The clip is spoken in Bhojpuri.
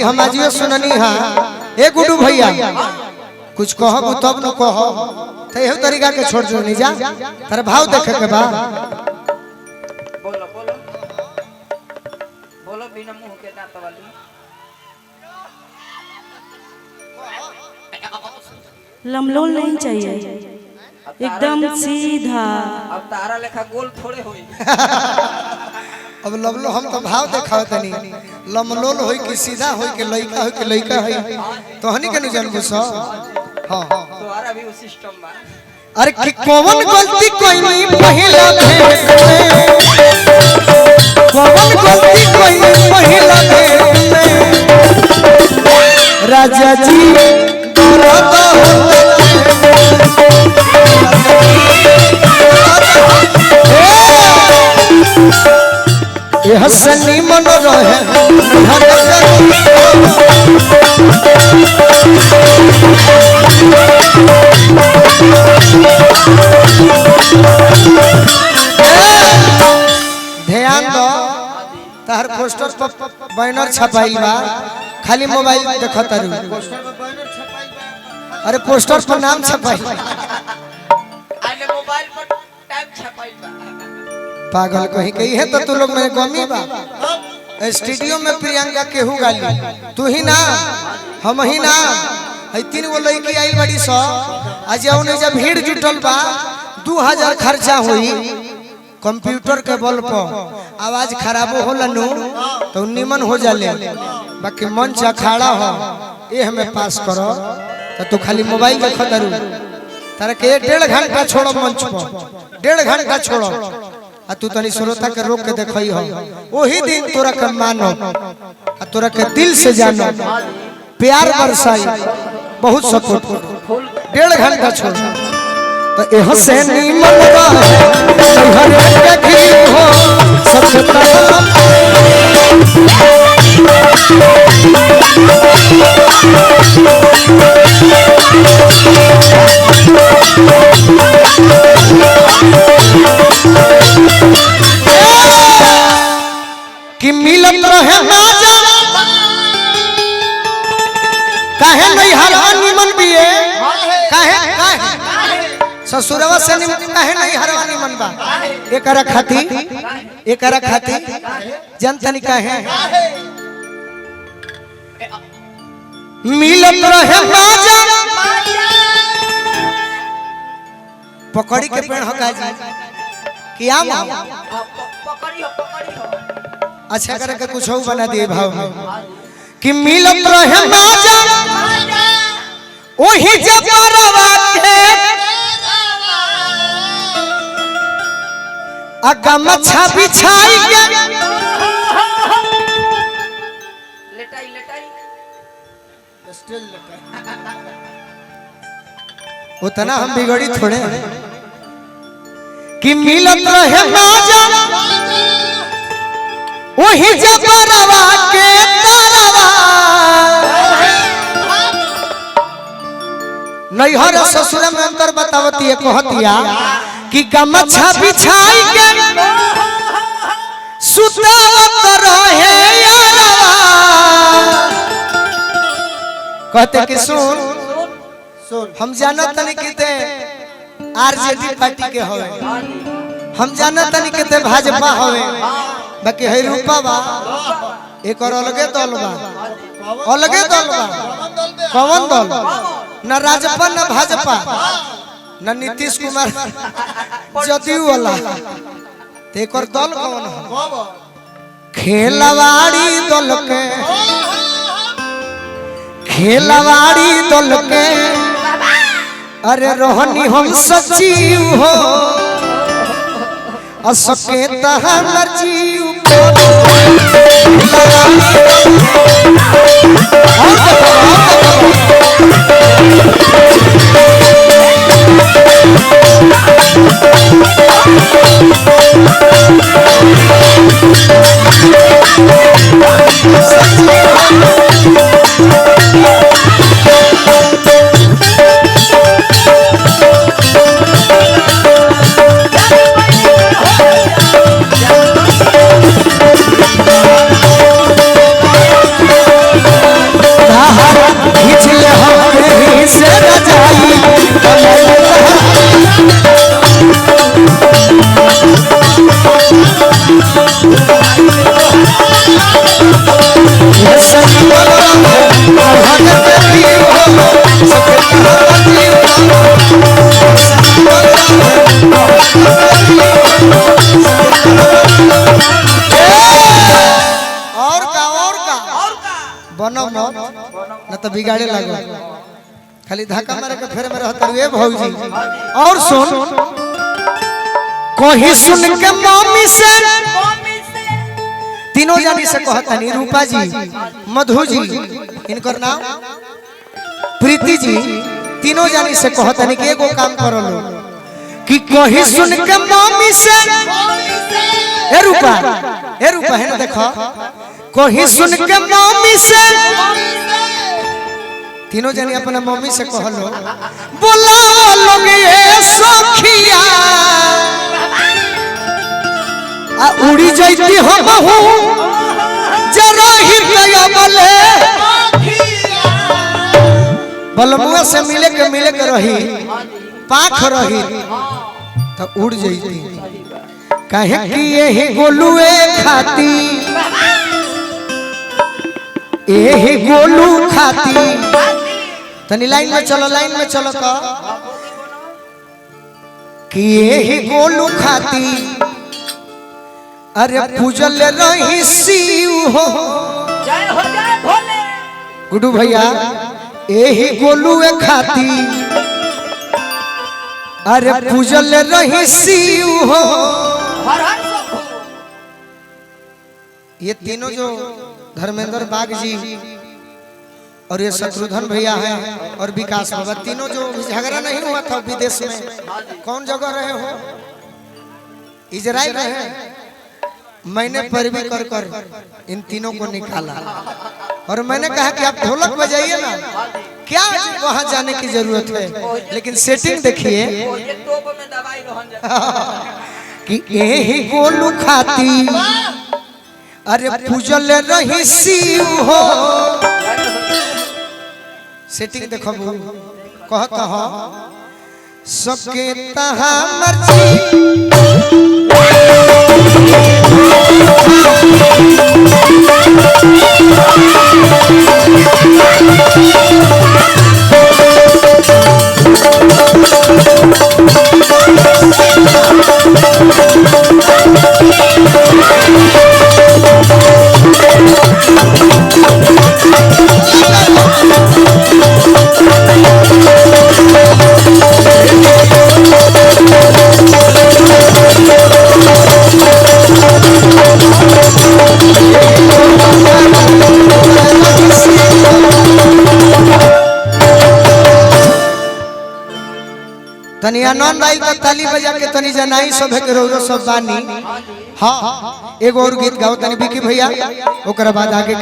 अभी हम आज सुननी है ए गुडू भैया कुछ कहब तब न कह तो यही तरीका के छोड़ जो नहीं जा तेरे भाव देखे के बा बोलो बोलो बोलो बिना मुंह के दांत वाली लमलोल नहीं चाहिए एकदम सीधा। अब तारा लेखा गोल थोड़े होई अब लमलो हम तो भाव देखाओ तनी लमलोल होई कि सीधा होई कि लइका होई तो हनी के न जानबू सो हां तोरा भी वो सिस्टम बा। अरे कि कौन गलती कोई नहीं पहिला भेट में कौन गलती कोई नहीं पहिला भेट में राजा जी दर्द ये हसनी मन रहे ध्यान दो तार पोस्टर पर बैनर छपाई बा खाली मोबाइल देखत रहू अरे पोस्टर पर नाम छपाई आले मोबाइल पर टाइम छपाई बा पागल कहीं कही है तो तू लोग में कमी बा स्टूडियो में प्रियंका केहू गाली तू ही ना हम ही ना है तीन गो लड़की आई बड़ी सो आज उन्हें जब भीड़ जुटल बा 2000 खर्चा हुई कंप्यूटर के बल पर आवाज खराब होला नु तो निमन हो जाले बाकी मंच अखाड़ा हो ये हमें पास करो तो तू खाली मोबाइल देखो दरू तारा के 1.5 घंटा छोड़ो मंच पर 1.5 घंटा छोड़ो आ तू तनी श्रोता के रोक के देखई हो वही दिन तोरा के मानो आ तोरा के दिल से जानो प्यार बरसाई बहुत सपोर्ट 1.5 घंटा छोड़ तो ए हसैनी मनवा हर के की हो सचता कि मिलत रहे माजा काहे नहीं हरवा निमन बिए काहे काहे ससुरवा से काहे नहीं हरवा निमन बा एकरा खाती जनतनी काहे मिलत रहे माजा पकड़ी के पेड़ हो गाजी क्या पकड़ी हो अच्छा करके कुछ और बना दिए भाव में कि मिलत रहे माजा ओही जबरवा के अगा मछा बिछाई के लेटाई लेटाई उतना हम बिगड़ी थोड़े कि मिलत रहे माजा वही जबरवा के तारवा नैहर ससुर में अंतर बतावती है कहतिया कि गमछा बिछाई के सुतावत रहे यारवा कहते कि सुन हम जानत नहीं किते आरजेडी पार्टी के होवे हम जानत नहीं किते भाजपा होवे बाकी है रूपा बा एक और अलगे दल बा कौन दल न राजपा न भाजपा न नीतीश कुमार जदयू वाला एक और दल कौन है खेलवाड़ी दल के अरे रोहनी हम सचिव हो असके तहर जीव तहार खींच ले हम से रजाई बनो मत न तो बिगाड़े लगो खाली धक्का मारे के फेर में रहत रे भौजी। और सुन कोही सुन के मम्मी से तीनों जानी से कहतनी रूपा जी मधु जी इनकर नाम प्रीति जी तीनों जानी से कहतनी कि एगो काम करो लो कि कोही सुन के मम्मी से ए रूपा है ना देखो कोही सुन के मम्मी से तीनों जनी अपना मम्मी से कहलो बोला लोग ये सखिया आ उड़ी जाती हम हो जरा हृदय बले बलमुआ से मिले के रही पाख रही तो उड़ जाती कहे कि यही गोलुए खाती यही गोलू खाती तनी लाइन में चलो का कि यही गोलू खाती अरे पूजल रही शिव हो गुड्डू भैया यही गोलू खाती अरे पूजल रही शिव हो। ये तीनों जो धर्मेंद्र बाग जी और ये शत्रुघ्न भैया हैं और विकास बाबा तीनों जो झगड़ा नहीं हुआ था विदेश में कौन जगह रहे हो इजराइल रहे मैंने पैरवी कर इन तीनों को निकाला और मैंने कहा कि आप ढोलक बजाइए ना क्या वहां जाने की जरूरत है लेकिन सेटिंग देखिए कि यही गोलू खाती अरे पूजल रही शिव हो। सेटिंग देखो कहता हो सबके तहा मर्जी तनी आनंद आई तो ताली बजा के तनी जनाई सब के रो सब बानी। हाँ एगो और गीत गाओ तनी बिकी भैया ओकरा बाद आगे